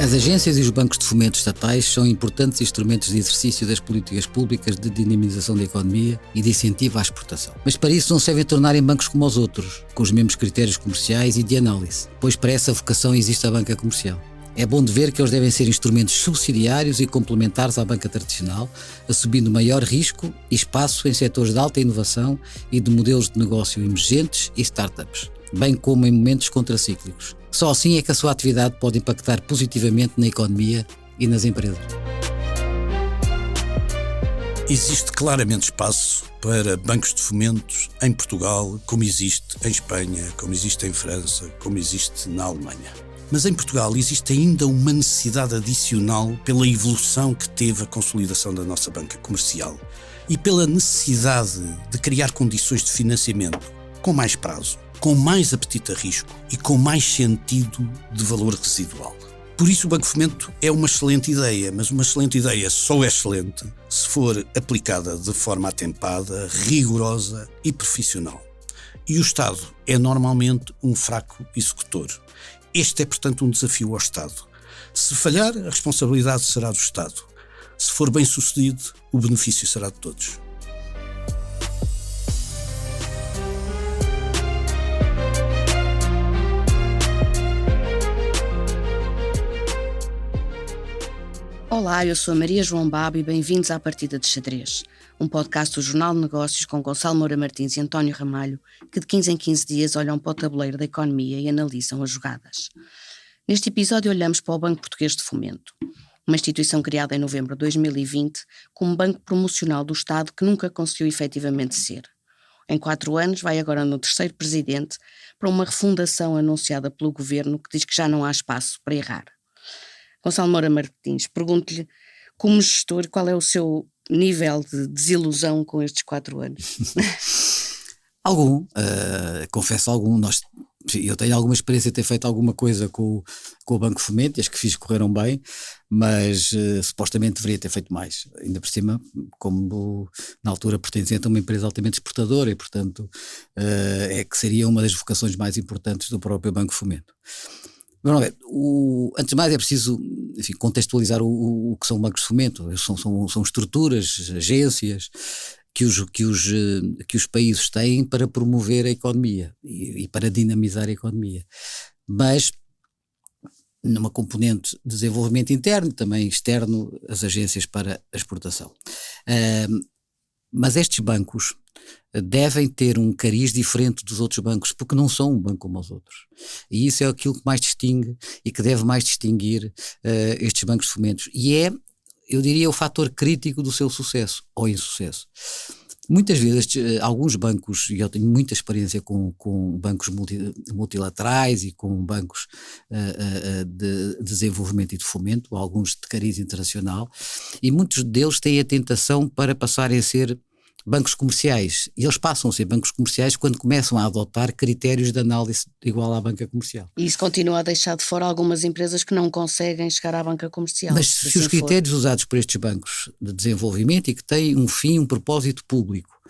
As agências e os bancos de fomento estatais são importantes instrumentos de exercício das políticas públicas de dinamização da economia e de incentivo à exportação. Mas para isso não se devem tornar em bancos como os outros, com os mesmos critérios comerciais e de análise, pois para essa vocação existe a banca comercial. É bom de ver que eles devem ser instrumentos subsidiários e complementares à banca tradicional, assumindo maior risco e espaço em setores de alta inovação e de modelos de negócio emergentes e startups, bem como em momentos contracíclicos. Só assim é que a sua atividade pode impactar positivamente na economia e nas empresas. Existe claramente espaço para bancos de fomentos em Portugal, como existe em Espanha, como existe em França, como existe na Alemanha. Mas em Portugal existe ainda uma necessidade adicional pela evolução que teve a consolidação da nossa banca comercial e pela necessidade de criar condições de financiamento com mais prazo, com mais apetite a risco e com mais sentido de valor residual. Por isso o Banco de Fomento é uma excelente ideia, mas uma excelente ideia só é excelente se for aplicada de forma atempada, rigorosa e profissional. E o Estado é normalmente um fraco executor. Este é, portanto, um desafio ao Estado. Se falhar, a responsabilidade será do Estado. Se for bem sucedido, o benefício será de todos. Olá, eu sou a Maria João Babo e bem-vindos à Partida de Xadrez, um podcast do Jornal de Negócios com Gonçalo Moura Martins e António Ramalho, que de 15 em 15 dias olham para o tabuleiro da economia e analisam as jogadas. Neste episódio olhamos para o Banco Português de Fomento, uma instituição criada em novembro de 2020 como banco promocional do Estado que nunca conseguiu efetivamente ser. Em 4 anos vai agora no terceiro presidente para uma refundação anunciada pelo Governo que diz que já não há espaço para errar. Gonçalo Moura Martins, pergunto-lhe, como gestor, qual é o seu nível de desilusão com estes 4 anos? Confesso algum. Eu tenho alguma experiência de ter feito alguma coisa com o Banco de Fomento, e as que fiz correram bem, mas supostamente deveria ter feito mais. Ainda por cima, como na altura pertencente a uma empresa altamente exportadora, e portanto é que seria uma das vocações mais importantes do próprio Banco de Fomento. Vamos ver, antes de mais é preciso, enfim, contextualizar o que são bancos de fomento. São estruturas, agências que os países têm para promover a economia e para dinamizar a economia. Mas numa componente de desenvolvimento interno, também externo, as agências para a exportação. Mas estes bancos devem ter um cariz diferente dos outros bancos, porque não são um banco como os outros. E isso é aquilo que mais distingue e que deve mais distinguir estes bancos de fomentos. E é, eu diria, o fator crítico do seu sucesso ou insucesso. Muitas vezes, alguns bancos, e eu tenho muita experiência com bancos multilaterais e com bancos de desenvolvimento e de fomento, alguns de cariz internacional, e muitos deles têm a tentação para passarem a ser bancos comerciais, e eles passam a ser bancos comerciais quando começam a adotar critérios de análise igual à banca comercial. E isso continua a deixar de fora algumas empresas que não conseguem chegar à banca comercial. Mas se os critérios usados por estes bancos de desenvolvimento e que têm um fim, um propósito público,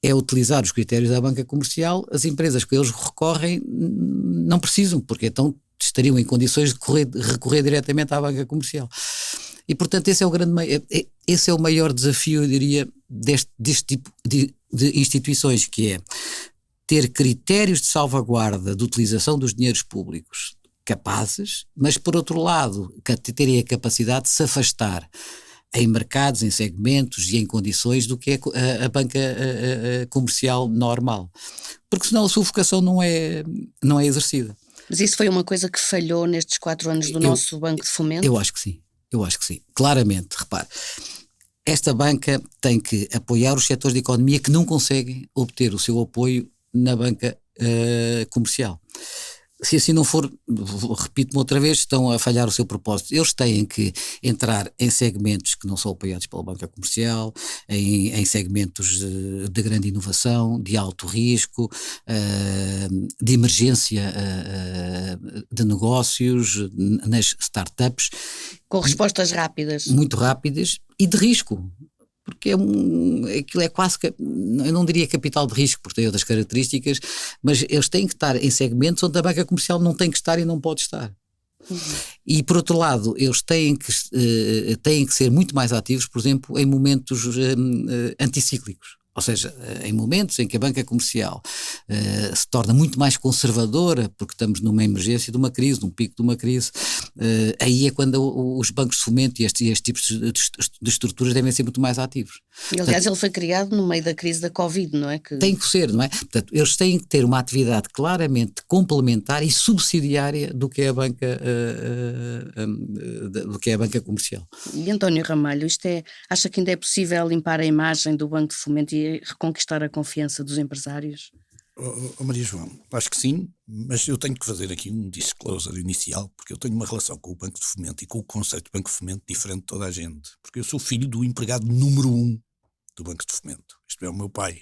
é utilizar os critérios da banca comercial, as empresas que eles recorrem não precisam, porque então estariam em condições de recorrer diretamente à banca comercial. E, portanto, esse é o maior desafio, eu diria, deste tipo de instituições, que é ter critérios de salvaguarda de utilização dos dinheiros públicos capazes, mas, por outro lado, terem a capacidade de se afastar em mercados, em segmentos e em condições do que é a banca comercial normal. Porque senão a sua vocação não é exercida. Mas isso foi uma coisa que falhou nestes 4 anos do nosso Banco de Fomento? Eu acho que sim. Claramente, repare, esta banca tem que apoiar os setores de economia que não conseguem obter o seu apoio na banca comercial. Se assim não for, repito-me outra vez, estão a falhar o seu propósito. Eles têm que entrar em segmentos que não são apoiados pela banca comercial, em segmentos de grande inovação, de alto risco, de emergência de negócios, nas startups. Com respostas rápidas. Muito rápidas e de risco. Porque aquilo é quase, eu não diria capital de risco, porque tem outras características, mas eles têm que estar em segmentos onde a banca comercial não tem que estar e não pode estar. E, por outro lado, eles têm que ser muito mais ativos, por exemplo, em momentos anticíclicos. Ou seja, em momentos em que a banca comercial se torna muito mais conservadora, porque estamos numa emergência de uma crise, num pico de uma crise, aí é quando os bancos de fomento e estes tipos de estruturas devem ser muito mais ativos. E, aliás, ele foi criado no meio da crise da Covid, não é? Tem que ser, não é? Portanto, eles têm que ter uma atividade claramente complementar e subsidiária do que é a banca comercial. E António Ramalho, acha que ainda é possível limpar a imagem do Banco de Fomento e reconquistar a confiança dos empresários? Maria João, acho que sim, mas eu tenho que fazer aqui um disclosure inicial, porque eu tenho uma relação com o Banco de Fomento e com o conceito de Banco de Fomento diferente de toda a gente, porque eu sou filho do empregado número 1 do Banco de Fomento. Isto é, o meu pai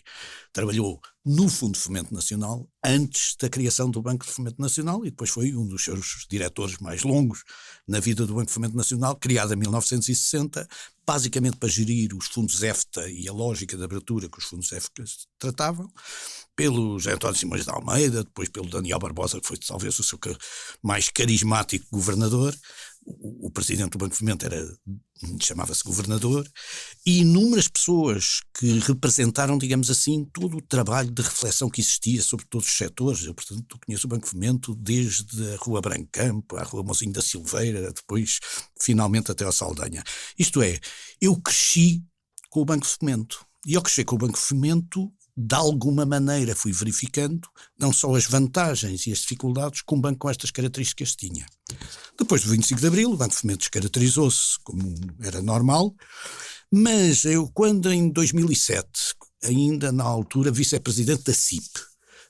trabalhou no Fundo de Fomento Nacional antes da criação do Banco de Fomento Nacional e depois foi um dos seus diretores mais longos na vida do Banco de Fomento Nacional, criado em 1960, basicamente para gerir os fundos EFTA e a lógica de abertura que os fundos EFTA tratavam, pelo José António Simões de Almeida, depois pelo Daniel Barbosa, que foi talvez o seu mais carismático governador. O presidente do Banco de Fomento chamava-se governador, e inúmeras pessoas que representaram, digamos assim, todo o trabalho de reflexão que existia sobre todos os setores. Eu, portanto, conheço o Banco de Fomento desde a Rua Brancampo, à Rua Mozinho da Silveira, depois, finalmente, até ao Saldanha. Isto é, eu cresci com o Banco de Fomento, e ao crescer com o Banco de Fomento, de alguma maneira fui verificando não só as vantagens e as dificuldades que um banco com estas características tinha. Depois do 25 de Abril, o Banco de Fomento descaracterizou-se como era normal, mas eu, quando em 2007, ainda na altura vice-presidente da CIP,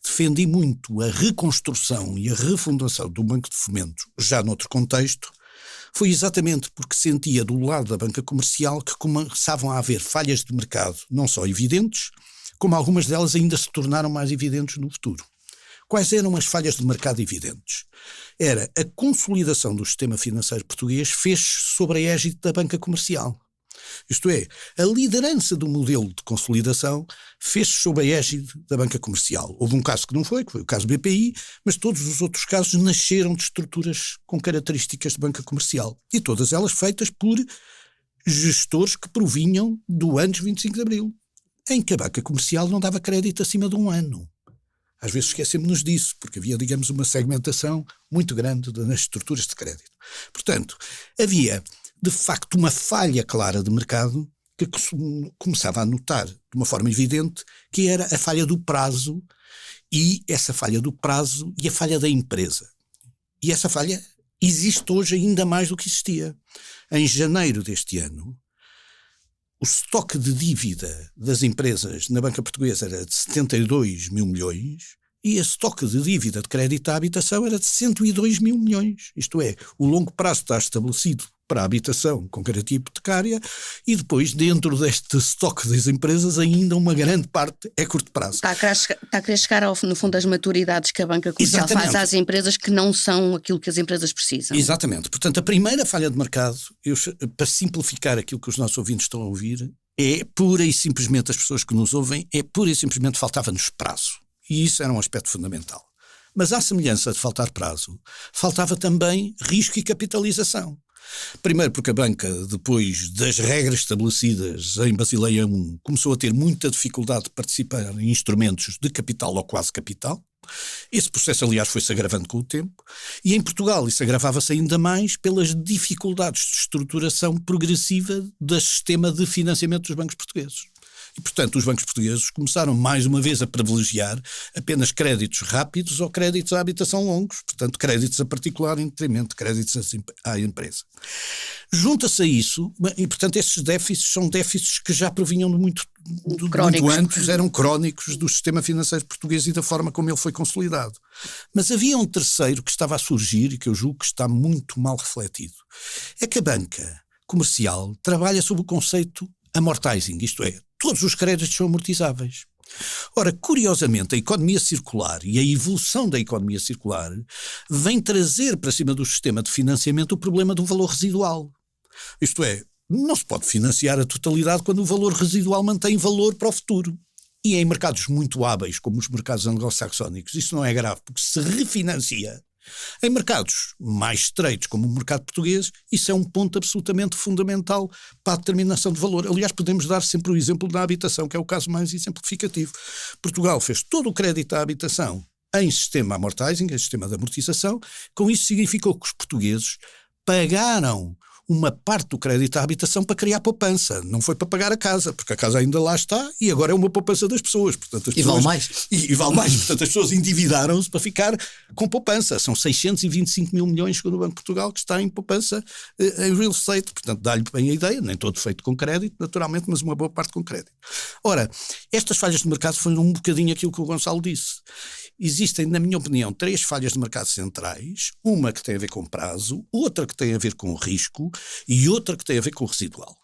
defendi muito a reconstrução e a refundação do Banco de Fomento, já noutro contexto, foi exatamente porque sentia do lado da banca comercial que começavam a haver falhas de mercado, não só evidentes, como algumas delas ainda se tornaram mais evidentes no futuro. Quais eram as falhas de mercado evidentes? Era a consolidação do sistema financeiro português fez-se sobre a égide da banca comercial. Isto é, a liderança do modelo de consolidação fez-se sob a égide da banca comercial. Houve um caso que foi o caso BPI, mas todos os outros casos nasceram de estruturas com características de banca comercial. E todas elas feitas por gestores que provinham do antes 25 de Abril, em que a banca comercial não dava crédito acima de 1 ano. Às vezes esquecemos-nos disso, porque havia, digamos, uma segmentação muito grande nas estruturas de crédito. Portanto, havia, de facto, uma falha clara de mercado que começava a notar de uma forma evidente, que era a falha do prazo, e essa falha do prazo e a falha da empresa. E essa falha existe hoje ainda mais do que existia. Em janeiro deste ano, o estoque de dívida das empresas na banca portuguesa era de 72 mil milhões e o estoque de dívida de crédito à habitação era de 102 mil milhões. Isto é, o longo prazo está estabelecido para a habitação com garantia hipotecária e depois, dentro deste estoque das empresas, ainda uma grande parte é curto prazo. Está a querer chegar, no fundo, às maturidades que a banca comercial faz às empresas que não são aquilo que as empresas precisam. Exatamente. Portanto, a primeira falha de mercado, para simplificar aquilo que os nossos ouvintes estão a ouvir, é pura e simplesmente, as pessoas que nos ouvem, é pura e simplesmente faltava-nos prazo. E isso era um aspecto fundamental. Mas à semelhança de faltar prazo, faltava também risco e capitalização. Primeiro porque a banca, depois das regras estabelecidas em Basileia I, começou a ter muita dificuldade de participar em instrumentos de capital ou quase capital. Esse processo, aliás, foi-se agravando com o tempo. E em Portugal isso agravava-se ainda mais pelas dificuldades de estruturação progressiva do sistema de financiamento dos bancos portugueses. E, portanto, os bancos portugueses começaram mais uma vez a privilegiar apenas créditos rápidos ou créditos à habitação longos, portanto, créditos a particular em detrimento de créditos à empresa. Junta-se a isso, e, portanto, esses déficits são déficits que já provinham de muito antes, eram crónicos do sistema financeiro português e da forma como ele foi consolidado. Mas havia um terceiro que estava a surgir e que eu julgo que está muito mal refletido. É que a banca comercial trabalha sob o conceito amortizing, isto é, todos os créditos são amortizáveis. Ora, curiosamente, a economia circular e a evolução da economia circular vem trazer para cima do sistema de financiamento o problema do valor residual. Isto é, não se pode financiar a totalidade quando o valor residual mantém valor para o futuro. E em mercados muito hábeis, como os mercados anglo-saxónicos, isso não é grave, porque se refinancia Em mercados mais estreitos, como o mercado português, isso é um ponto absolutamente fundamental para a determinação de valor. Aliás, podemos dar sempre o exemplo da habitação, que é o caso mais exemplificativo. Portugal fez todo o crédito à habitação em sistema amortizing, em sistema de amortização. Com isso significou que os portugueses pagaram uma parte do crédito à habitação para criar poupança. Não foi para pagar a casa, porque a casa ainda lá está e agora é uma poupança das pessoas. Portanto, as pessoas, vale mais. E vale mais. Portanto, as pessoas endividaram-se para ficar com poupança. São 625 mil milhões, segundo o Banco de Portugal, que está em poupança em real estate. Portanto, dá-lhe bem a ideia, nem todo feito com crédito, naturalmente, mas uma boa parte com crédito. Ora, estas falhas de mercado foram um bocadinho aquilo que o Gonçalo disse. Existem, na minha opinião, 3 falhas de mercado centrais, uma que tem a ver com prazo, outra que tem a ver com risco e outra que tem a ver com residual.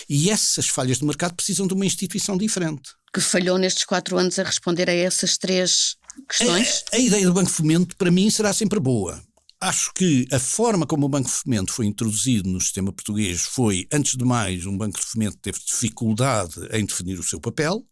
E essas falhas de mercado precisam de uma instituição diferente. Que falhou nestes 4 anos a responder a essas 3 questões? A ideia do Banco de Fomento, para mim, será sempre boa. Acho que a forma como o Banco de Fomento foi introduzido no sistema português foi, antes de mais, um Banco de Fomento que teve dificuldade em definir o seu papel.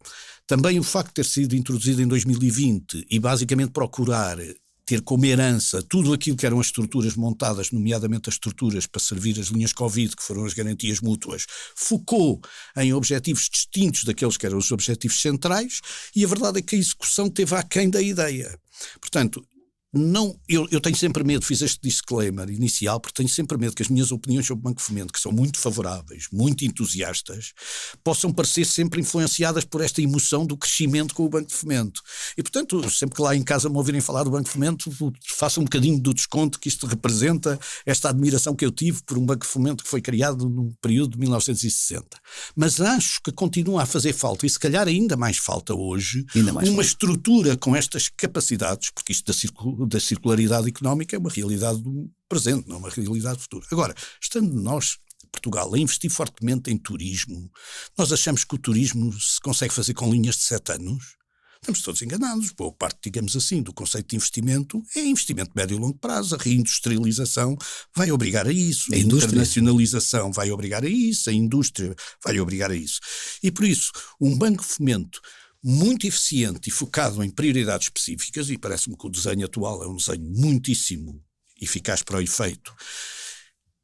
Também o facto de ter sido introduzido em 2020 e basicamente procurar ter como herança tudo aquilo que eram as estruturas montadas, nomeadamente as estruturas para servir as linhas Covid, que foram as garantias mútuas, focou em objetivos distintos daqueles que eram os objetivos centrais, e a verdade é que a execução teve aquém da ideia. Portanto, eu tenho sempre medo, fiz este disclaimer inicial, porque tenho sempre medo que as minhas opiniões sobre o Banco de Fomento, que são muito favoráveis, muito entusiastas, possam parecer sempre influenciadas por esta emoção do crescimento com o Banco de Fomento. E, portanto, sempre que lá em casa me ouvirem falar do Banco de Fomento, faça um bocadinho do desconto que isto representa, esta admiração que eu tive por um Banco de Fomento que foi criado num período de 1960. Mas acho que continua a fazer falta, e se calhar ainda mais falta hoje, uma estrutura com estas capacidades, porque isto da circularidade económica é uma realidade do presente, não é uma realidade futura. Agora, estando nós, Portugal, a investir fortemente em turismo, nós achamos que o turismo se consegue fazer com linhas de 7 anos? Estamos todos enganados. Boa parte, digamos assim, do conceito de investimento é investimento médio e longo prazo. A reindustrialização vai obrigar a isso. A internacionalização vai obrigar a isso. A indústria vai obrigar a isso. E por isso, um Banco de Fomento muito eficiente e focado em prioridades específicas, e parece-me que o desenho atual é um desenho muitíssimo eficaz para o efeito,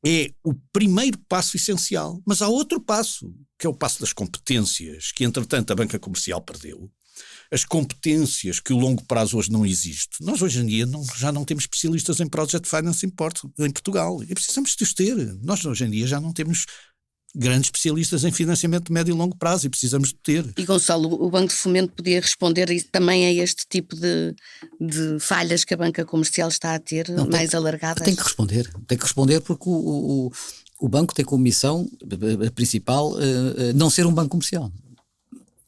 é o primeiro passo essencial. Mas há outro passo, que é o passo das competências, que entretanto a banca comercial perdeu. As competências que o longo prazo hoje não existe. Nós hoje em dia já não temos especialistas em Project Finance em Portugal, e precisamos de os ter. Nós hoje em dia já não temos grandes especialistas em financiamento de médio e longo prazo, e precisamos de ter. E Gonçalo, o Banco de Fomento podia responder também a este tipo de falhas que a banca comercial está a ter, mais alargadas? Tem que responder porque o banco tem como missão principal não ser um banco comercial.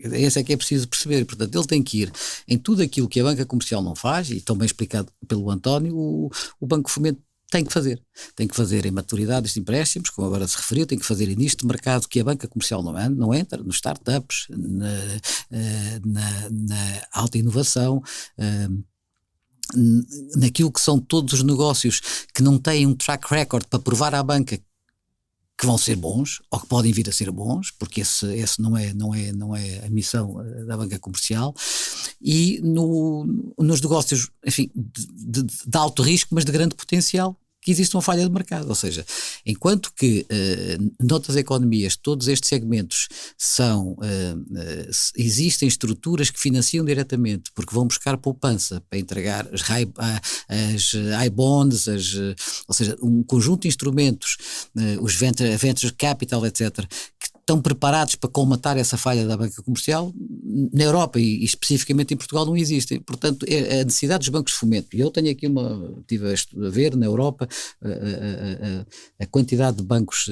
Esse é que é preciso perceber. Portanto, ele tem que ir em tudo aquilo que a banca comercial não faz, e tão bem explicado pelo António, o Banco de Fomento tem que fazer. Tem que fazer em maturidades de empréstimos, como agora se referiu, tem que fazer nisto de mercado que a banca comercial não entra, nos startups, na alta inovação, naquilo que são todos os negócios que não têm um track record para provar à banca que vão ser bons, ou que podem vir a ser bons, porque esse não é a missão da banca comercial, e nos negócios, enfim, de alto risco, mas de grande potencial, que existe uma falha de mercado. Ou seja, enquanto que noutras economias todos estes segmentos existem estruturas que financiam diretamente, porque vão buscar poupança para entregar as high bonds, ou seja, um conjunto de instrumentos, os venture capital, etc., que estão preparados para colmatar essa falha da banca comercial. Na Europa e especificamente em Portugal não existem. Portanto, a necessidade dos bancos de fomento, e eu tenho aqui estive a ver na Europa a quantidade de bancos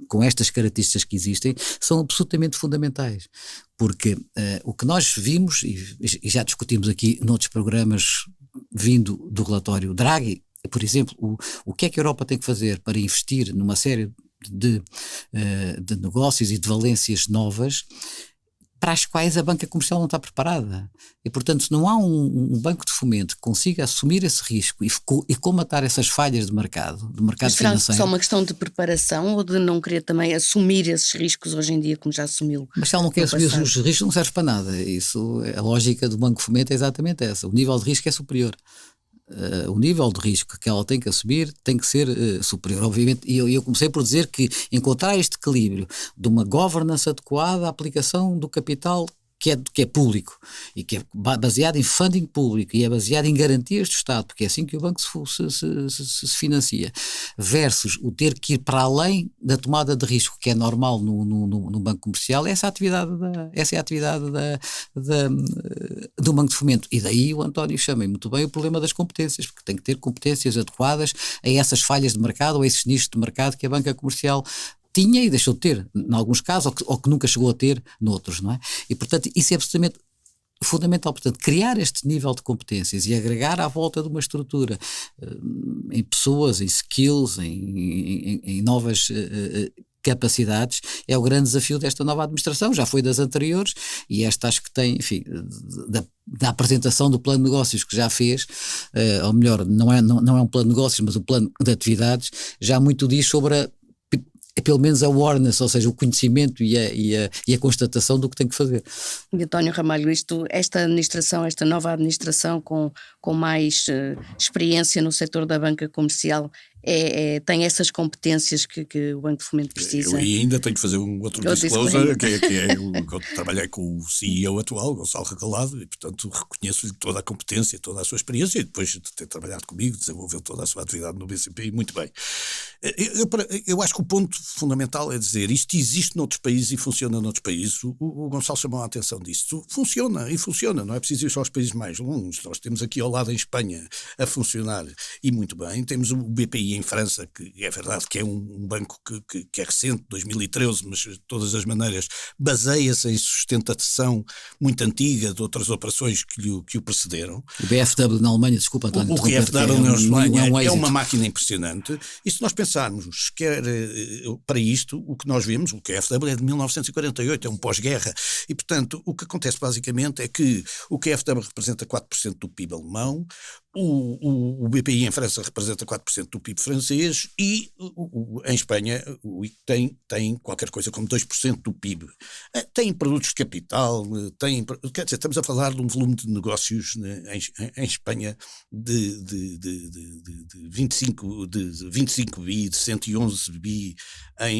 com estas características que existem, são absolutamente fundamentais. Porque o que nós vimos, e já discutimos aqui noutros programas vindo do relatório Draghi, por exemplo, o que é que a Europa tem que fazer para investir numa série de negócios e de valências novas para as quais a banca comercial não está preparada. E, portanto, se não há um banco de fomento que consiga assumir esse risco e comatar essas falhas de mercado Mas financeiro... será só uma questão de preparação ou de não querer também assumir esses riscos hoje em dia, como já assumiu? Mas se ela não quer assumir os riscos, não serve para nada. A lógica do banco de fomento é exatamente essa. O nível de risco é superior. o nível de risco que ela tem que assumir tem que ser superior, obviamente, e eu comecei por dizer que encontrar este equilíbrio de uma governance adequada à aplicação do capital que é público e que é baseado em funding público e é baseado em garantias do Estado, porque é assim que o banco se financia, versus o ter que ir para além da tomada de risco que é normal no banco comercial. Essa é a atividade do Banco de Fomento, e daí o António chama muito bem o problema das competências, porque tem que ter competências adequadas a essas falhas de mercado ou a esses nichos de mercado que a banca comercial tinha e deixou de ter, em alguns casos, ou que nunca chegou a ter noutros, não é? E, portanto, isso é absolutamente fundamental. Portanto, criar este nível de competências e agregar à volta de uma estrutura em pessoas, em skills, em novas capacidades, é o grande desafio desta nova administração. Já foi das anteriores, e esta acho que tem, enfim, da apresentação do plano de negócios que já fez, ou melhor, não é um plano de negócios, mas um plano de atividades, já muito diz sobre pelo menos a awareness, ou seja, o conhecimento e a constatação do que tem que fazer. E António Ramalho, esta nova administração com mais experiência no setor da banca comercial, tem essas competências que o Banco de Fomento precisa? Eu ainda tenho que fazer um outro disclosure, que eu trabalhei com o CEO atual, Gonçalo Recalado, e portanto reconheço-lhe toda a competência, toda a sua experiência, e depois de ter trabalhado comigo, desenvolveu toda a sua atividade no BCP, e muito bem. Eu acho que o ponto fundamental é dizer, isto existe noutros países e funciona noutros países. O Gonçalo chamou a atenção disso. Funciona, não é preciso ir só aos países mais longos. Nós temos aqui ao lado em Espanha a funcionar, e muito bem. Temos o BPI em França, que é verdade que é um banco que é recente, 2013, mas de todas as maneiras baseia-se em sustentação muito antiga de outras operações que o precederam. O BFW na Alemanha, desculpa, António. O BFW na Alemanha é uma máquina impressionante, e se nós pensarmos que para isto, o que nós vemos, o QFW é de 1948, é um pós-guerra, e portanto o que acontece basicamente é que o QFW representa 4% do PIB alemão, o BPI em França representa 4% do PIB francês, e em Espanha o IC tem qualquer coisa como 2% do PIB. Tem produtos de capital, quer dizer, estamos a falar de um volume de negócios em Espanha de 25 bi, de 111 bi,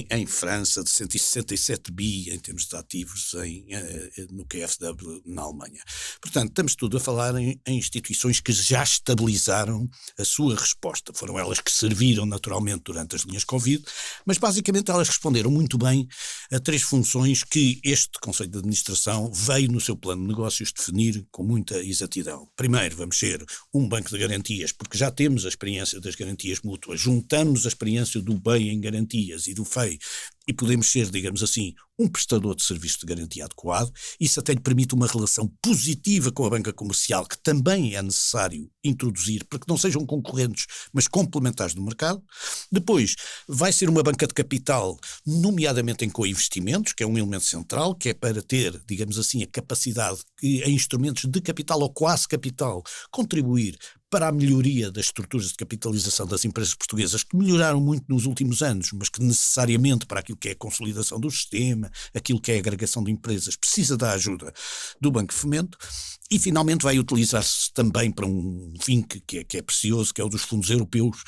em França de 167 bi em termos de ativos no KfW na Alemanha. Portanto, estamos tudo a falar em instituições que já estabilizaram a sua resposta. Foram elas que serviram naturalmente durante as linhas Covid, mas basicamente elas responderam muito bem a 3 funções que este Conselho de Administração veio no seu plano de negócios definir com muita exatidão. Primeiro, vamos ser um banco de garantias, porque já temos a experiência das garantias mútuas, juntamos a experiência do BEI em garantias e do FEI, e podemos ser, digamos assim, um prestador de serviço de garantia adequado. Isso até lhe permite uma relação positiva com a banca comercial, que também é necessário introduzir para que não sejam concorrentes, mas complementares do mercado. Depois, vai ser uma banca de capital, nomeadamente em co-investimentos, que é um elemento central, que é para ter, digamos assim, a capacidade em instrumentos de capital ou quase capital contribuir para a melhoria das estruturas de capitalização das empresas portuguesas, que melhoraram muito nos últimos anos, mas que necessariamente para aquilo que é a consolidação do sistema, aquilo que é a agregação de empresas, precisa da ajuda do Banco de Fomento. E finalmente vai utilizar-se também para um fim que é precioso, que é o dos fundos europeus,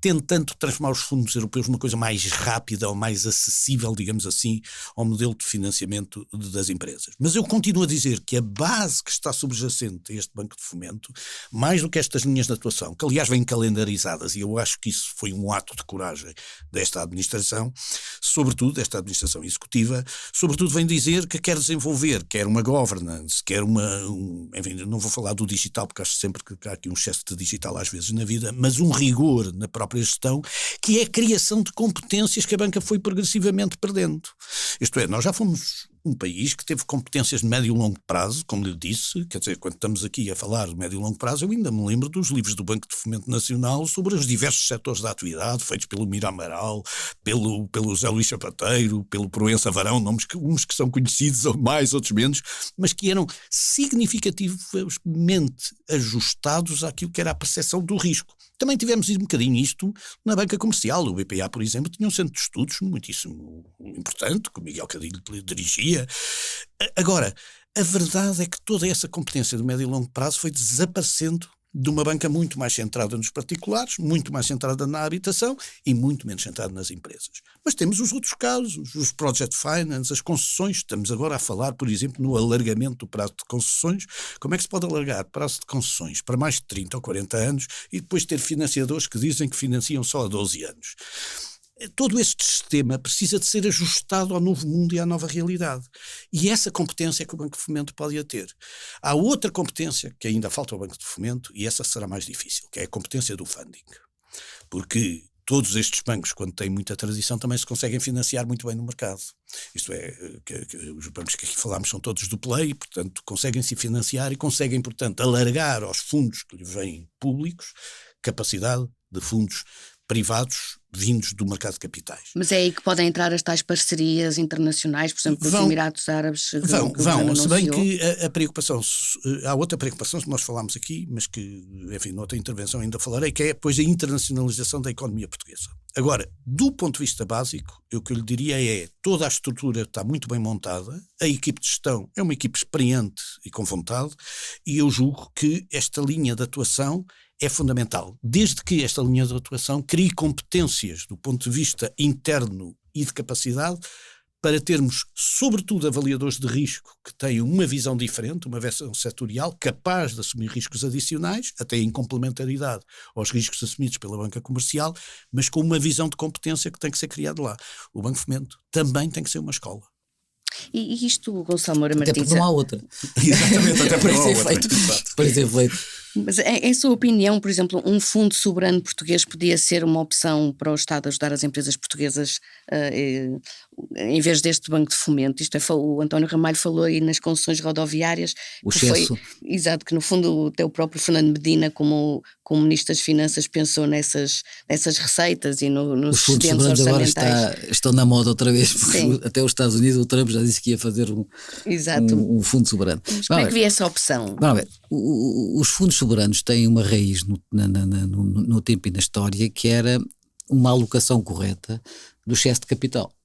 tentando transformar os fundos europeus numa coisa mais rápida ou mais acessível, digamos assim, ao modelo de financiamento das empresas. Mas eu continuo a dizer que a base que está subjacente a este Banco de Fomento, mais do que estas linhas de atuação, que aliás vêm calendarizadas, e eu acho que isso foi um ato de coragem desta administração, sobretudo desta administração executiva, sobretudo vem dizer que quer desenvolver, quer uma governance, quer enfim, não vou falar do digital, porque acho sempre que há aqui um excesso de digital às vezes na vida, mas um rigor na própria gestão, que é a criação de competências que a banca foi progressivamente perdendo. Isto é, nós já fomos um país que teve competências de médio e longo prazo, como lhe disse, quer dizer, quando estamos aqui a falar de médio e longo prazo, eu ainda me lembro dos livros do Banco de Fomento Nacional sobre os diversos setores da atividade, feitos pelo Mira Amaral, pelo José Luís Chapateiro, pelo Proença Varão, nomes uns que são conhecidos, ou mais, outros menos, mas que eram significativamente ajustados àquilo que era a percepção do risco. Também tivemos um bocadinho isto na banca comercial. O BPA, por exemplo, tinha um centro de estudos muitíssimo importante, que o Miguel Cadilho dirigia. Agora, a verdade é que toda essa competência de médio e longo prazo foi desaparecendo de uma banca muito mais centrada nos particulares, muito mais centrada na habitação e muito menos centrada nas empresas. Mas temos os outros casos, os project finance, as concessões. Estamos agora a falar, por exemplo, no alargamento do prazo de concessões. Como é que se pode alargar prazo de concessões para mais de 30 ou 40 anos e depois ter financiadores que dizem que financiam só a 12 anos? Todo este sistema precisa de ser ajustado ao novo mundo e à nova realidade. E essa competência é que o Banco de Fomento pode ter. Há outra competência que ainda falta ao Banco de Fomento, e essa será mais difícil, que é a competência do funding. Porque todos estes bancos, quando têm muita tradição, também se conseguem financiar muito bem no mercado. Isto é, que os bancos que aqui falámos são todos do play, portanto, conseguem se financiar e conseguem, portanto, alargar aos fundos que lhe vêm públicos capacidade de fundos privados vindos do mercado de capitais. Mas é aí que podem entrar as tais parcerias internacionais, por exemplo, os Emirados Árabes. Vão, se bem que a preocupação, há outra preocupação que nós falámos aqui, mas que, enfim, noutra intervenção ainda falarei, que é depois a internacionalização da economia portuguesa. Agora, do ponto de vista básico, o que eu lhe diria é, toda a estrutura está muito bem montada, a equipe de gestão é uma equipe experiente e com vontade, e eu julgo que esta linha de atuação é fundamental, desde que esta linha de atuação crie competências do ponto de vista interno e de capacidade para termos, sobretudo, avaliadores de risco que tenham uma visão diferente, uma visão setorial, capaz de assumir riscos adicionais, até em complementaridade aos riscos assumidos pela banca comercial, mas com uma visão de competência que tem que ser criada lá. O Banco de Fomento também tem que ser uma escola. E isto, Gonçalo Moura Martins... Até porque não há outra. Exatamente, até porque não há outra. Para ser feito. Mas em sua opinião, por exemplo, um fundo soberano português podia ser uma opção para o Estado ajudar as empresas portuguesas em vez deste Banco de Fomento? Isto é, o António Ramalho falou aí nas concessões rodoviárias. O excesso. Exato, que no fundo até o próprio Fernando Medina, como Ministro das Finanças, pensou nessas receitas e nos excedentes orçamentais. Os fundos agora estão na moda outra vez, porque até os Estados Unidos, o Trump já disse que ia fazer um fundo soberano. Mas como é que via essa opção? Vamos ver. Os fundos soberanos têm uma raiz no tempo e na história, que era uma alocação correta do excesso de capital.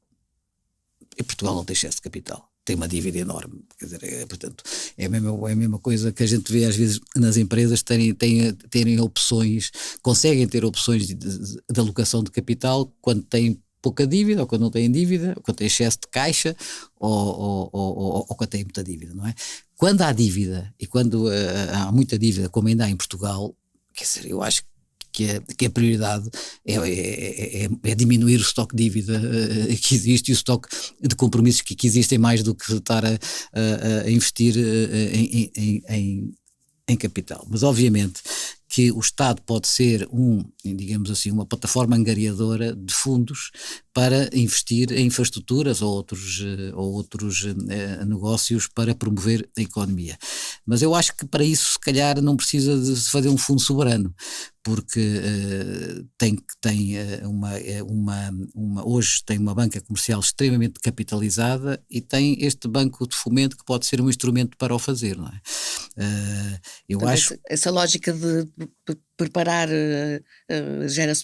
E Portugal não tem excesso de capital, tem uma dívida enorme. Quer dizer, portanto, é a mesma coisa que a gente vê às vezes nas empresas terem opções, conseguem ter opções de alocação de capital quando têm pouca dívida, ou quando não têm dívida, ou quando têm excesso de caixa, ou quando têm muita dívida, não é? Quando há dívida, e quando há muita dívida, como ainda há em Portugal, quer dizer, eu acho que a prioridade é diminuir o estoque de dívida que existe e o estoque de compromissos que existem, mais do que estar a investir em capital. Mas obviamente que o Estado pode ser digamos assim, uma plataforma angariadora de fundos para investir em infraestruturas ou outros negócios para promover a economia. Mas eu acho que para isso, se calhar, não precisa de se fazer um fundo soberano, porque hoje tem uma banca comercial extremamente capitalizada e tem este Banco de Fomento que pode ser um instrumento para o fazer, não é? Essa lógica de preparar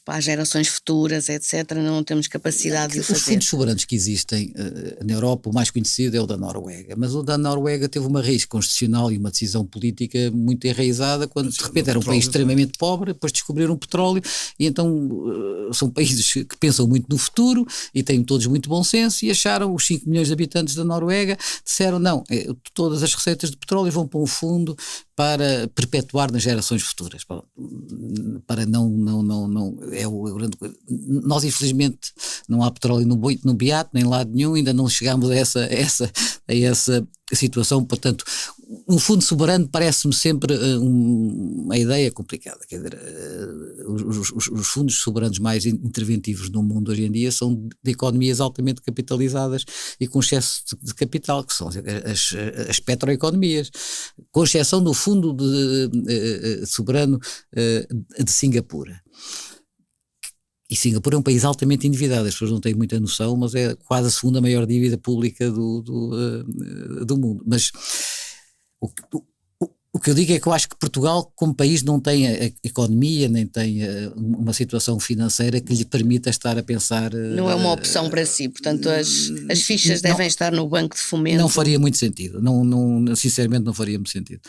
para as gerações futuras, etc., não temos capacidade de o fazer. Os fundos soberanos que existem na Europa, o mais conhecido é o da Noruega, mas o da Noruega teve uma raiz constitucional e uma decisão política muito enraizada, quando de repente era um país extremamente pobre, depois descobriram o petróleo, e então são países que pensam muito no futuro e têm todos muito bom senso, e acharam, os 5 milhões de habitantes da Noruega, disseram não, todas as receitas de petróleo vão para um fundo para perpetuar nas gerações futuras, para não é o grande coisa. Nós infelizmente não há petróleo no Beato, nem em lado nenhum, ainda não chegámos a essa situação, portanto um fundo soberano parece-me sempre uma ideia complicada. Quer dizer, os fundos soberanos mais interventivos no mundo hoje em dia são de economias altamente capitalizadas e com excesso de capital, que são as petroeconomias, com exceção do fundo soberano de Singapura. E Singapura é um país altamente endividado, as pessoas não têm muita noção, mas é quase a segunda maior dívida pública do mundo. Mas o que eu digo é que eu acho que Portugal, como país, não tem a economia, nem tem uma situação financeira que lhe permita estar a pensar... Não é uma opção para si, portanto as fichas devem estar no Banco de Fomento. Não faria muito sentido, sinceramente não faria muito sentido.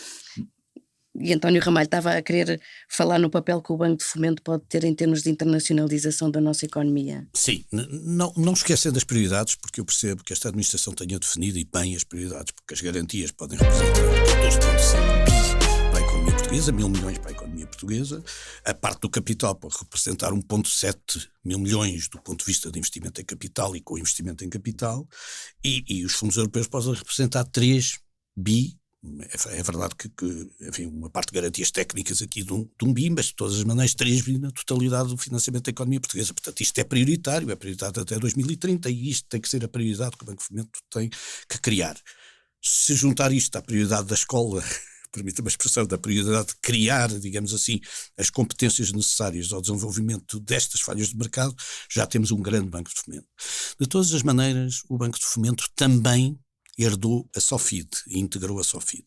E António Ramalho estava a querer falar no papel que o Banco de Fomento pode ter em termos de internacionalização da nossa economia. Sim, não esquecendo as prioridades, porque eu percebo que esta administração tenha definido e bem as prioridades, porque as garantias podem representar 14,5 bi para a economia portuguesa, 1.000 milhões para a economia portuguesa, a parte do capital pode representar 1,7 mil milhões do ponto de vista de investimento em capital e co-investimento em capital, e os fundos europeus podem representar 3 bi. É verdade que enfim, uma parte de garantias técnicas aqui de um bi, mas de todas as maneiras 3 bi na totalidade do financiamento da economia portuguesa. Portanto, isto é prioritário até 2030 e isto tem que ser a prioridade que o Banco de Fomento tem que criar. Se juntar isto à prioridade da escola, permita-me a expressão, da prioridade de criar, digamos assim, as competências necessárias ao desenvolvimento destas falhas de mercado, já temos um grande Banco de Fomento. De todas as maneiras, o Banco de Fomento também herdou a SOFID e integrou a SOFID.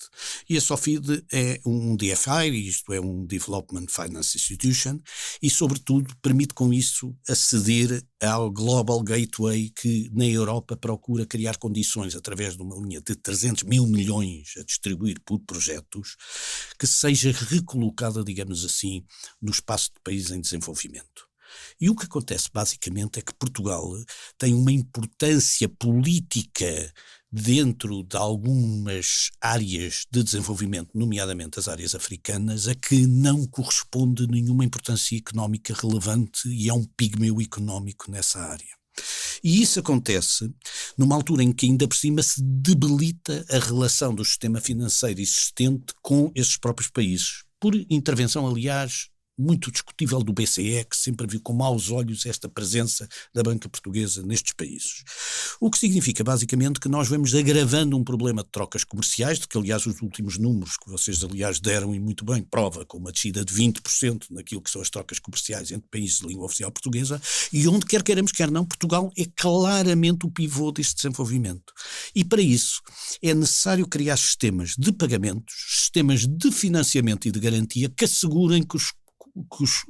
E a SOFID é um DFI, isto é um Development Finance Institution, e sobretudo permite com isso aceder ao Global Gateway que na Europa procura criar condições através de uma linha de 300 mil milhões a distribuir por projetos que seja recolocada, digamos assim, no espaço de países em desenvolvimento. E o que acontece basicamente é que Portugal tem uma importância política dentro de algumas áreas de desenvolvimento, nomeadamente as áreas africanas, a que não corresponde nenhuma importância económica relevante e é um pigmeu económico nessa área. E isso acontece numa altura em que ainda por cima se debilita a relação do sistema financeiro existente com esses próprios países, por intervenção, aliás, muito discutível do BCE, que sempre viu com maus olhos esta presença da banca portuguesa nestes países. O que significa, basicamente, que nós vamos agravando um problema de trocas comerciais, de que, aliás, os últimos números que vocês, aliás, deram e muito bem, prova com uma descida de 20% naquilo que são as trocas comerciais entre países de língua oficial portuguesa, e onde quer queiramos, quer não, Portugal é claramente o pivô deste desenvolvimento. E para isso é necessário criar sistemas de pagamentos, sistemas de financiamento e de garantia que assegurem que os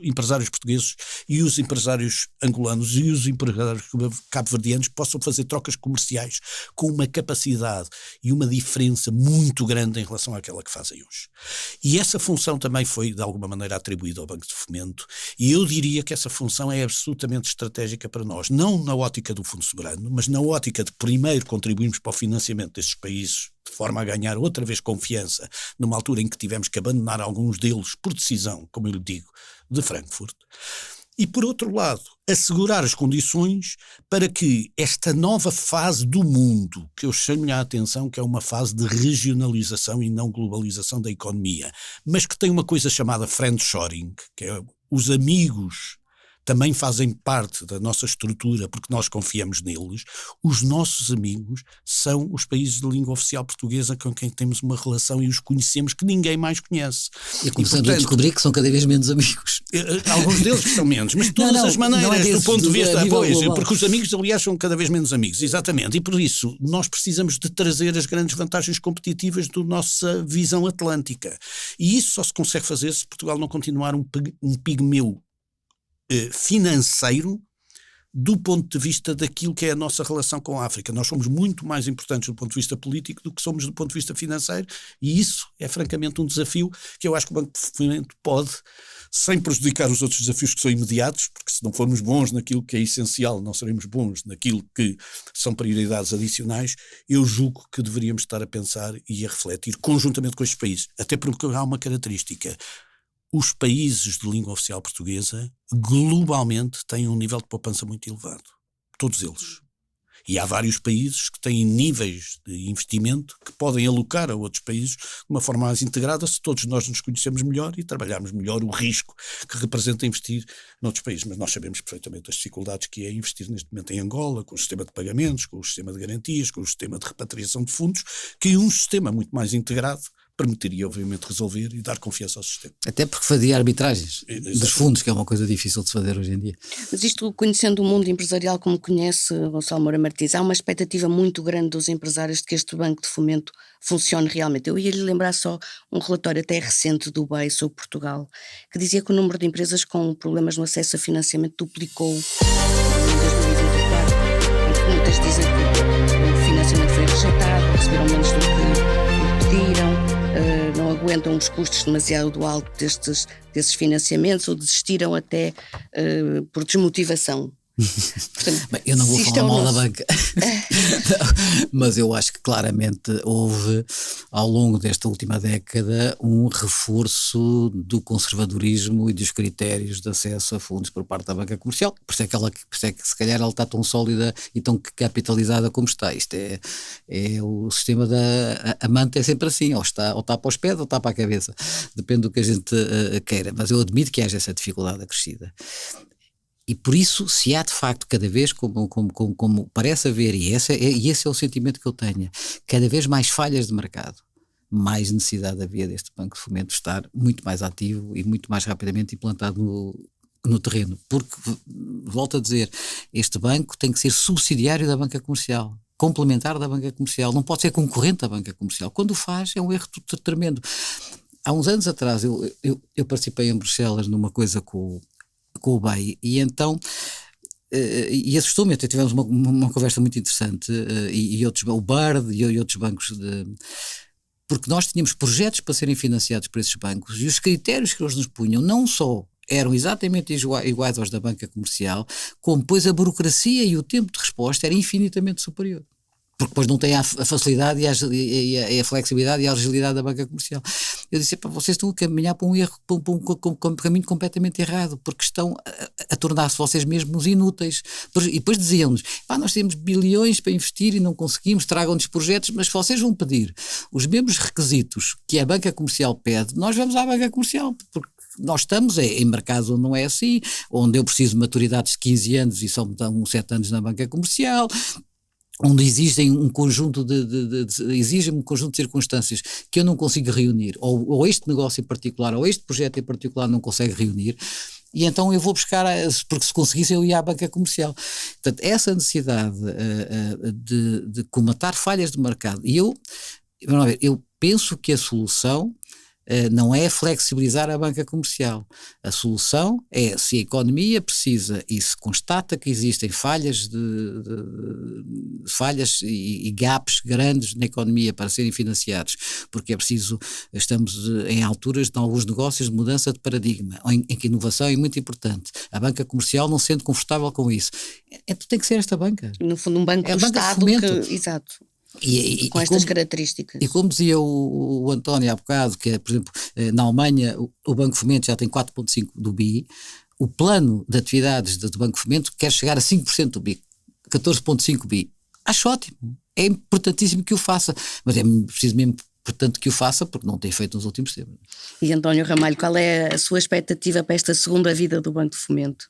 empresários portugueses e os empresários angolanos e os empresários cabo-verdianos possam fazer trocas comerciais com uma capacidade e uma diferença muito grande em relação àquela que fazem hoje. E essa função também foi, de alguma maneira, atribuída ao Banco de Fomento, e eu diria que essa função é absolutamente estratégica para nós, não na ótica do Fundo Soberano, mas na ótica de primeiro contribuirmos para o financiamento destes países de forma a ganhar outra vez confiança, numa altura em que tivemos que abandonar alguns deles por decisão, como eu lhe digo, de Frankfurt. E, por outro lado, assegurar as condições para que esta nova fase do mundo, que eu chamo-lhe a atenção que é uma fase de regionalização e não globalização da economia, mas que tem uma coisa chamada friendshoring, que é os amigos também fazem parte da nossa estrutura porque nós confiamos neles. Os nossos amigos são os países de língua oficial portuguesa com quem temos uma relação e os conhecemos que ninguém mais conhece. E começamos a descobrir que são cada vez menos amigos. Alguns deles que são menos, mas de todas as maneiras, do ponto de vista, porque os amigos, aliás, são cada vez menos amigos, exatamente, e por isso nós precisamos de trazer as grandes vantagens competitivas da nossa visão atlântica. E isso só se consegue fazer se Portugal não continuar um pigmeu financeiro do ponto de vista daquilo que é a nossa relação com a África. Nós somos muito mais importantes do ponto de vista político do que somos do ponto de vista financeiro, e isso é francamente um desafio que eu acho que o Banco de Fomento pode, sem prejudicar os outros desafios que são imediatos, porque se não formos bons naquilo que é essencial, não seremos bons naquilo que são prioridades adicionais. Eu julgo que deveríamos estar a pensar e a refletir conjuntamente com estes países, até porque há uma característica. Os países de língua oficial portuguesa, globalmente, têm um nível de poupança muito elevado. Todos eles. E há vários países que têm níveis de investimento que podem alocar a outros países de uma forma mais integrada se todos nós nos conhecemos melhor e trabalharmos melhor o risco que representa investir noutros países. Mas nós sabemos perfeitamente as dificuldades que é investir neste momento em Angola, com o sistema de pagamentos, com o sistema de garantias, com o sistema de repatriação de fundos, que um sistema muito mais integrado permitiria, obviamente, resolver e dar confiança ao sistema. Até porque fazia arbitragens dos fundos, que é uma coisa difícil de se fazer hoje em dia. Mas isto, conhecendo o mundo empresarial como conhece Gonçalo Moura Martins, há uma expectativa muito grande dos empresários de que este Banco de Fomento funcione realmente. Eu ia-lhe lembrar só um relatório até recente do BEI sobre Portugal, que dizia que o número de empresas com problemas no acesso a financiamento duplicou em 2024, porque muitas dizem que o financiamento foi rejeitado, receberam menos do que pediram, não aguentam os custos demasiado altos desses financiamentos ou desistiram até por desmotivação. Portanto, bem, eu não vou falar mal da banca, mas eu acho que claramente houve ao longo desta última década um reforço do conservadorismo e dos critérios de acesso a fundos por parte da banca comercial, por isso é que se calhar ela está tão sólida e tão capitalizada como está. Isto é o sistema a manta é sempre assim, ou está para os pés ou está para a cabeça, depende do que a gente queira, mas eu admito que haja essa dificuldade acrescida. E por isso, se há de facto cada vez, como parece haver, e esse é o sentimento que eu tenho, cada vez mais falhas de mercado, mais necessidade havia deste Banco de Fomento estar muito mais ativo e muito mais rapidamente implantado no terreno. Porque, volto a dizer, este banco tem que ser subsidiário da banca comercial, complementar da banca comercial, não pode ser concorrente da banca comercial. Quando o faz, é um erro tremendo. Há uns anos atrás, eu participei em Bruxelas numa coisa com o BEI, e então e assustou-me, até tivemos uma conversa muito interessante, e outros, o BARD e outros bancos, porque nós tínhamos projetos para serem financiados por esses bancos, e os critérios que eles nos punham não só eram exatamente iguais aos da banca comercial, como depois a burocracia e o tempo de resposta era infinitamente superior. Porque depois não tem a facilidade e a flexibilidade e a agilidade da banca comercial. Eu disse, vocês estão a caminhar para um erro, para um caminho completamente errado, porque estão a tornar-se vocês mesmos inúteis. E depois diziam-nos, nós temos bilhões para investir e não conseguimos, tragam-nos projetos, mas se vocês vão pedir os mesmos requisitos que a banca comercial pede, nós vamos à banca comercial, porque nós estamos em mercados onde não é assim, onde eu preciso de maturidades de 15 anos e só me dão 7 anos na banca comercial, onde exigem um conjunto de circunstâncias que eu não consigo reunir, ou este negócio em particular, ou este projeto em particular não consegue reunir, e então eu vou buscar, porque se conseguisse eu ia à banca comercial. Portanto, essa necessidade de comatar falhas de mercado, e eu penso que a solução não é flexibilizar a banca comercial. A solução é, se a economia precisa e se constata que existem falhas e gaps grandes na economia para serem financiados, porque é preciso, estamos em alturas de alguns negócios de mudança de paradigma, em que a inovação é muito importante. A banca comercial não sendo confortável com isso. Tem que ser esta banca. No fundo, um banco do Estado exato. Com estas características. E como dizia o António há bocado, que é, por exemplo, na Alemanha o Banco de Fomento já tem 4,5% do BI, o plano de atividades do Banco de Fomento quer chegar a 5% do BI, 14,5% BI. Acho ótimo, é importantíssimo que o faça, mas é preciso mesmo, portanto, que o faça, porque não tem feito nos últimos tempos. E António Ramalho, qual é a sua expectativa para esta segunda vida do Banco de Fomento?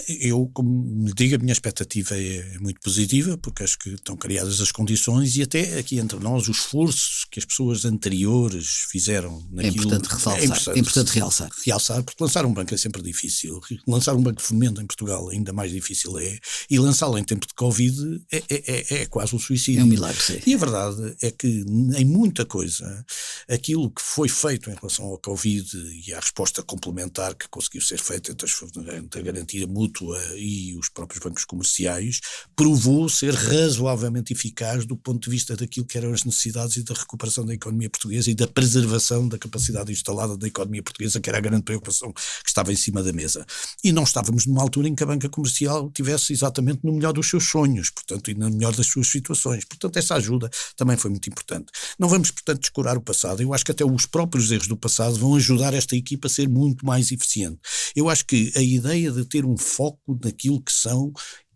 Eu, como lhe digo, a minha expectativa é muito positiva, porque acho que estão criadas as condições e até aqui entre nós o esforço que as pessoas anteriores fizeram naquilo. É importante realçar. Realçar, porque lançar um banco é sempre difícil. Lançar um banco de fomento em Portugal ainda mais difícil é, e lançá-lo em tempo de Covid é quase um suicídio. É um milagre, sim. E a verdade é que em muita coisa, aquilo que foi feito em relação ao Covid e à resposta complementar que conseguiu ser feita entre a garantia mútua e os próprios bancos comerciais, provou ser razoavelmente eficaz do ponto de vista daquilo que eram as necessidades e da recuperação da economia portuguesa e da preservação da capacidade instalada da economia portuguesa, que era a grande preocupação que estava em cima da mesa. E não estávamos numa altura em que a banca comercial estivesse exatamente no melhor dos seus sonhos, portanto, e no melhor das suas situações. Portanto, essa ajuda também foi muito importante. Não vamos, portanto, descurar o passado. Eu acho que até os próprios erros do passado vão ajudar esta equipa a ser muito mais eficiente. Eu acho que a ideia de ter um foco naquilo que são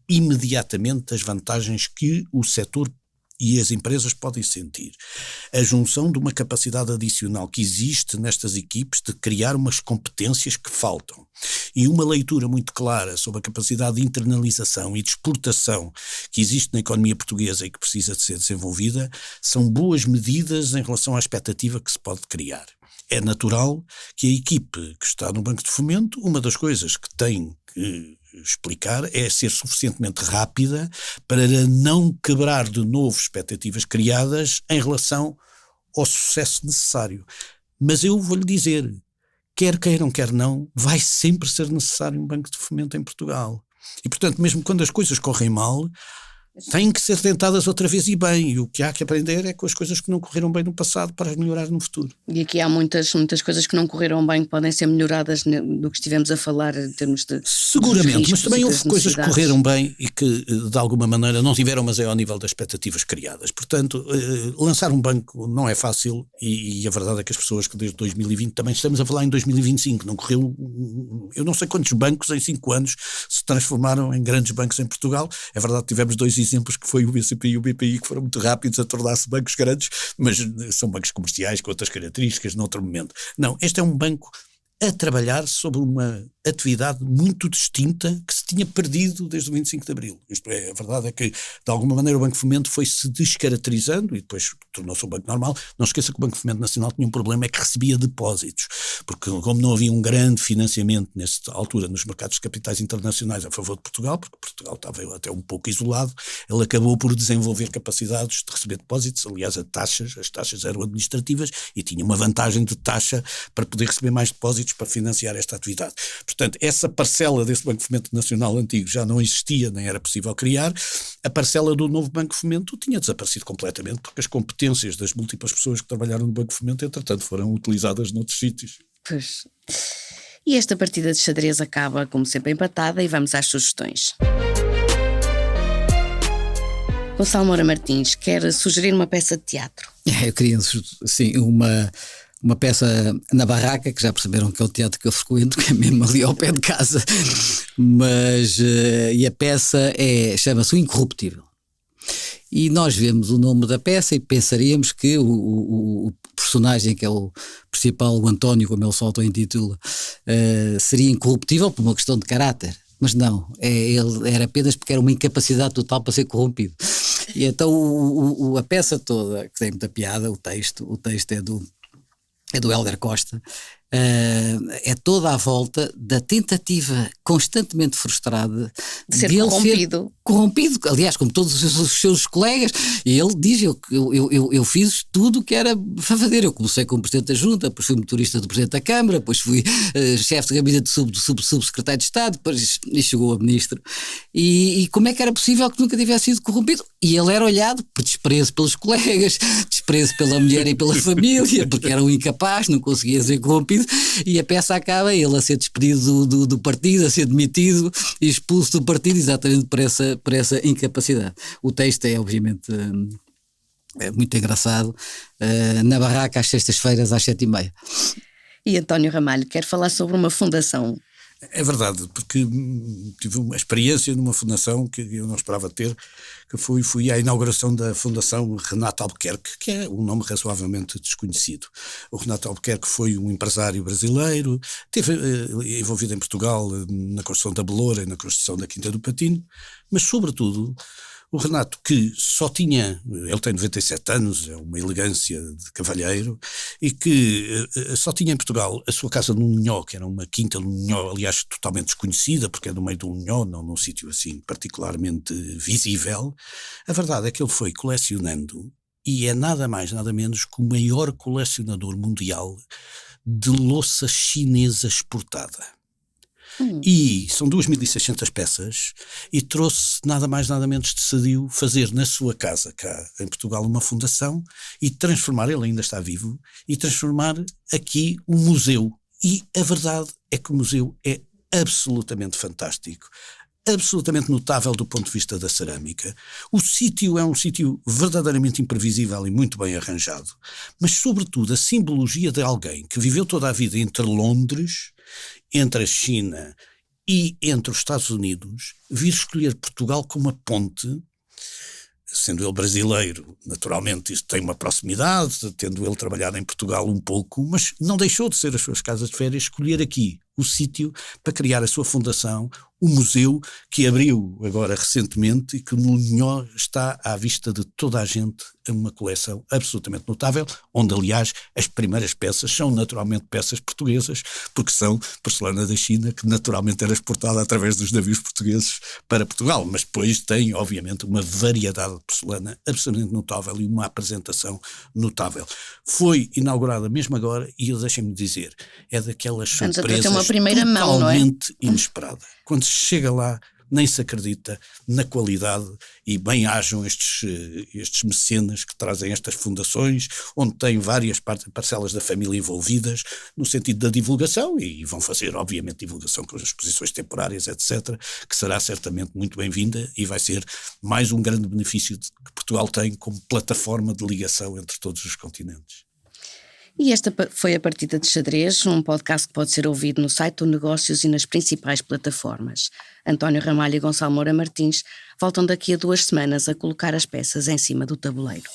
imediatamente as vantagens que o setor e as empresas podem sentir. A junção de uma capacidade adicional que existe nestas equipes de criar umas competências que faltam e uma leitura muito clara sobre a capacidade de internalização e de exportação que existe na economia portuguesa e que precisa de ser desenvolvida são boas medidas em relação à expectativa que se pode criar. É natural que a equipe que está no Banco de Fomento, uma das coisas que tem que explicar é ser suficientemente rápida para não quebrar de novo expectativas criadas em relação ao sucesso necessário. Mas eu vou-lhe dizer, quer queiram, quer não, vai sempre ser necessário um Banco de Fomento em Portugal. E, portanto, mesmo quando as coisas correm mal, têm que ser tentadas outra vez e bem, e o que há que aprender é com as coisas que não correram bem no passado para as melhorar no futuro. E aqui há muitas coisas que não correram bem, que podem ser melhoradas do que estivemos a falar em termos de seguramente, mas também houve coisas que correram bem e que de alguma maneira não tiveram, mas é ao nível das expectativas criadas. Portanto, lançar um banco não é fácil e a verdade é que as pessoas que desde 2020, também estamos a falar em 2025, não correu, eu não sei quantos bancos em 5 anos se transformaram em grandes bancos em Portugal. É verdade que tivemos 2 exemplos, que foi o BCP e o BPI, que foram muito rápidos a tornar-se bancos grandes, mas são bancos comerciais com outras características noutro momento. Não, este é um banco a trabalhar sobre uma atividade muito distinta que se tinha perdido desde o 25 de Abril. Isto é, a verdade é que, de alguma maneira, o Banco de Fomento foi-se descaracterizando e depois tornou-se um banco normal. Não esqueça que o Banco de Fomento Nacional tinha um problema, é que recebia depósitos, porque como não havia um grande financiamento nesta altura nos mercados de capitais internacionais a favor de Portugal, porque Portugal estava até um pouco isolado, ele acabou por desenvolver capacidades de receber depósitos. Aliás, as taxas eram administrativas e tinha uma vantagem de taxa para poder receber mais depósitos para financiar esta atividade. Portanto, essa parcela desse Banco de Fomento Nacional antigo já não existia, nem era possível criar. A parcela do novo Banco de Fomento tinha desaparecido completamente, porque as competências das múltiplas pessoas que trabalharam no Banco de Fomento, entretanto, foram utilizadas noutros sítios. Pois. E esta partida de xadrez acaba, como sempre, empatada, e vamos às sugestões. Gonçalo Moura Martins quer sugerir uma peça de teatro. Eu queria, sim, uma peça na Barraca, que já perceberam que é o teatro que eu frequento, que é mesmo ali ao pé de casa, mas e a peça chama-se O Incorruptível. E nós vemos o nome da peça e pensaríamos que o personagem que é o principal, o António, como ele se auto-intitula, seria incorruptível por uma questão de caráter. Mas não, ele era apenas porque era uma incapacidade total para ser corrompido. E então a peça toda, que tem muita piada, o texto é do Hélder Costa, é toda à volta da tentativa constantemente frustrada de ser corrompido, aliás, como todos os seus colegas, e ele diz, eu fiz tudo o que era para fazer. Eu comecei como Presidente da Junta, depois fui motorista do Presidente da Câmara, depois fui chefe de gabinete do subsecretário de Estado, depois chegou a Ministro, e como é que era possível que nunca tivesse sido corrompido? E ele era olhado por desprezo pelos colegas, desprezo pela mulher e pela família, porque era um incapaz, não conseguia ser corrompido. E a peça acaba ele a ser despedido do partido, a ser demitido e expulso do partido exatamente por essa incapacidade. O texto é obviamente muito engraçado. Na Barraca às sextas-feiras às 7h30. E António Ramalho quer falar sobre uma fundação. É verdade, porque tive uma experiência numa fundação que eu não esperava ter, que fui à inauguração da Fundação Renato Albuquerque, que é um nome razoavelmente desconhecido. O Renato Albuquerque foi um empresário brasileiro, esteve envolvido em Portugal na construção da Beloura e na construção da Quinta do Patino, mas sobretudo o Renato, que só tinha, ele tem 97 anos, é uma elegância de cavalheiro, e que só tinha em Portugal a sua casa no Linhó, que era uma quinta no Linhó, aliás totalmente desconhecida, porque é no meio do Linhó, não num sítio assim particularmente visível. A verdade é que ele foi colecionando, e é nada mais, nada menos que o maior colecionador mundial de louça chinesa exportada. E são 2.600 peças e trouxe nada mais nada menos, decidiu fazer na sua casa cá em Portugal uma fundação e transformar, ele ainda está vivo, e transformar aqui um museu. E a verdade é que o museu é absolutamente fantástico, absolutamente notável do ponto de vista da cerâmica. O sítio é um sítio verdadeiramente imprevisível e muito bem arranjado, mas sobretudo a simbologia de alguém que viveu toda a vida entre Londres, entre a China e entre os Estados Unidos, vir escolher Portugal como uma ponte, sendo ele brasileiro, naturalmente isto tem uma proximidade, tendo ele trabalhado em Portugal um pouco, mas não deixou de ser as suas casas de férias, escolher aqui o sítio para criar a sua fundação, o museu que abriu agora recentemente e que no Linhó está à vista de toda a gente, uma coleção absolutamente notável, onde aliás as primeiras peças são naturalmente peças portuguesas, porque são porcelana da China, que naturalmente era exportada através dos navios portugueses para Portugal, mas depois tem obviamente uma variedade de porcelana absolutamente notável e uma apresentação notável. Foi inaugurada mesmo agora e deixem-me dizer, é daquelas surpresas uma primeira mão, não é? Totalmente inesperada. Quando se chega lá, nem se acredita na qualidade, e bem hajam estes mecenas que trazem estas fundações, onde têm várias parcelas da família envolvidas, no sentido da divulgação, e vão fazer, obviamente, divulgação com as exposições temporárias, etc., que será certamente muito bem-vinda e vai ser mais um grande benefício que Portugal tem como plataforma de ligação entre todos os continentes. E esta foi a Partida de Xadrez, um podcast que pode ser ouvido no site do Negócios e nas principais plataformas. António Ramalho e Gonçalo Moura Martins voltam daqui a 2 semanas a colocar as peças em cima do tabuleiro.